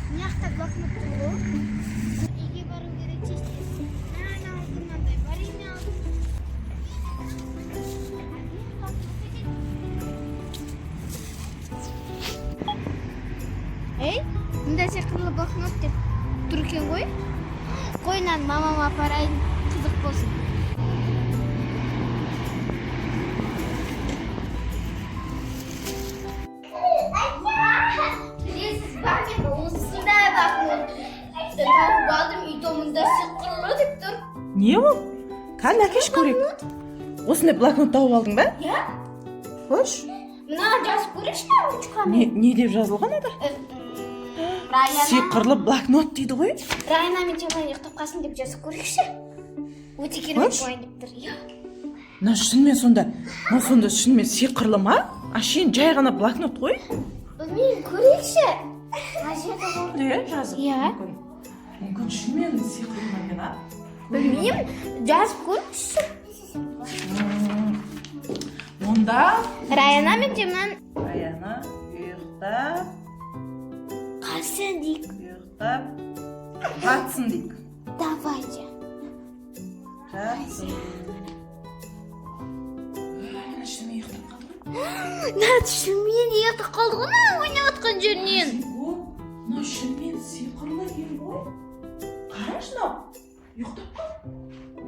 Mына жакта блокнот турбу? Үйгө баруу керек чечтим. Мен алдым андай бар эми алдым. Эй, мындай сыйкырлуу блокнот деп тур экен ғой. Койнан мамама апарайын, кызык болсун. Bilesiz bakın, onsuzda bakın. Tavuk aldım, үйдө сыйкырлуу деп тур. Не ол? Кәне әкеш көрейік. Осындай блокнот тауып алдың ба? Я? Қош. Мына жазып көрейікші ручкамен. Не деп жазылған еді? Сиқырлы блокнот дейді ғой. Райана мен Тимон ұйықтап қалсын деп жазып көрейікші. Өте керемет болайын деп тұр. Мына шынымен сонда шынымен сиқырлы ма? Ашейін жай ғана блокнот қой. Білмеймін, көрейікші. Жазып. Мүмкін шынымен сиқырлы ма екен, а? Білмеймін, жазып көрейікші. Онда Райана мен Тимон Раяна ұйықтап қалсын дейік. ұйықтап жатсын дейік. Давайте. Жатсын. Шынымен ұйықтап қалды ғой. Шынымен ұйықтап қалды ғой, ойнап отқан жерінен. Мына шынымен сиқырлы ел ғой. Қарашы мынау. Ұйықтап қал.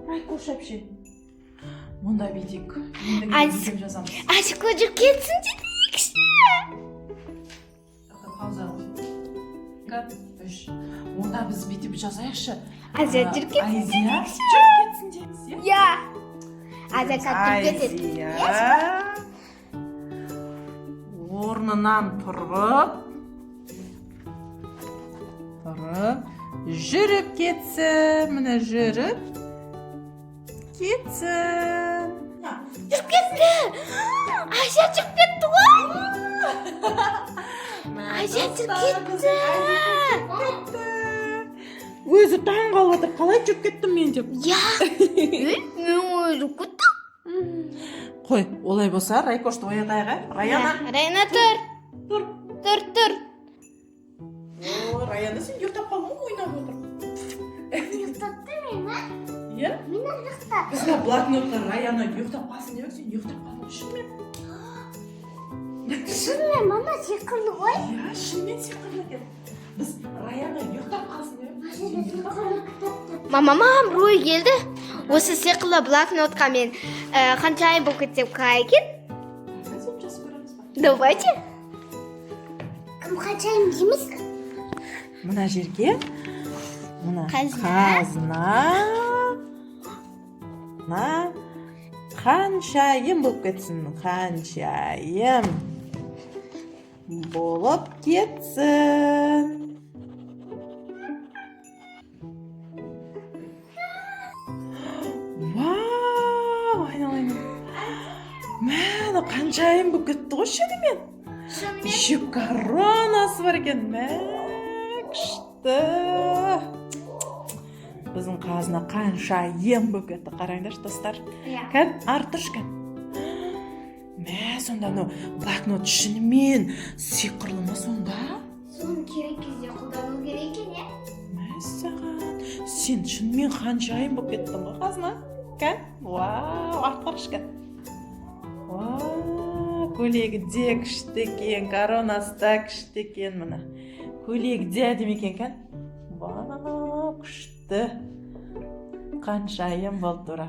Райкош әпше. Онда бүйтейік. Ендігі жазамыз. Ашық жүріп кетсін дейікші. Пауза қойып. 3. Онда біз бүйтіп жазайықшы. Азия жүріп кетсін Азия дейікші. жүріп кетсін дейміз, иә? Я. Азия жүріп кетеді. Азия орнынан тұрып жүріп кетсін. Міне жүріп кетсін. Жүріп кетті. Азия жүріп кетті ғой. Азия жүріп кетті. Өзі таң қалып отыр. Қалай жүріп кеттім мен деп. Я. Мен жүріп кеттім. Қой, олай болса Райкошты оятайық. Раяна. Райана тұр. Тұр. О, Раяна сен ұйықтап қалдың ғой, ойнап отыр. Ұйықтатты мен, а? Иә? Мен ұйықтап. Біздің блокнотта Раяна ұйықтап қалсын деп сен ұйықтап қалдың шынымен. Шынымен, мама сиқырлы ғой. Иә, шынымен сиқырлы екен. Біз Раяна ұйықтап қалсын деп сен ұйықтап қалдың. Мамама ой келді. Осы сиқырлы блокнотқа мен қаншайым болып кетсем қалай екен? Сен жазып көреміз ба? Давайте. Кім қаншайым дейміз? Мына жерге мына Қазына. Қаншайым болып кетсін. Қаншайым болып кетсін. Вау, айналайын. Мәні қаншайым болып кетті ғой шынымен. Еще коронасы бар екен. Күшті. Біздің қазына қаншайым болып кетті. Қараңдаршы достар. Кән, артыршы кән. Сонда блокнот шынымен сиқырлы ма сонда? Соны керек кезде қолдану керек екен, е? Мәссаған, сен шынымен қаншайым болып кеттің ғой қазына? Кән, вау, артыршы кән. Вау, көйлегі де күшті екен, коронасы да күшті екен мына. Көйлегі де әдемі екен кән. Вау, күшті. Қаншайым болды тұра.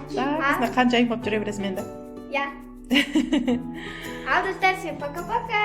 Біздің қаншайым болып жүре бересің енді. Я. Ал достар, всем пока-пока.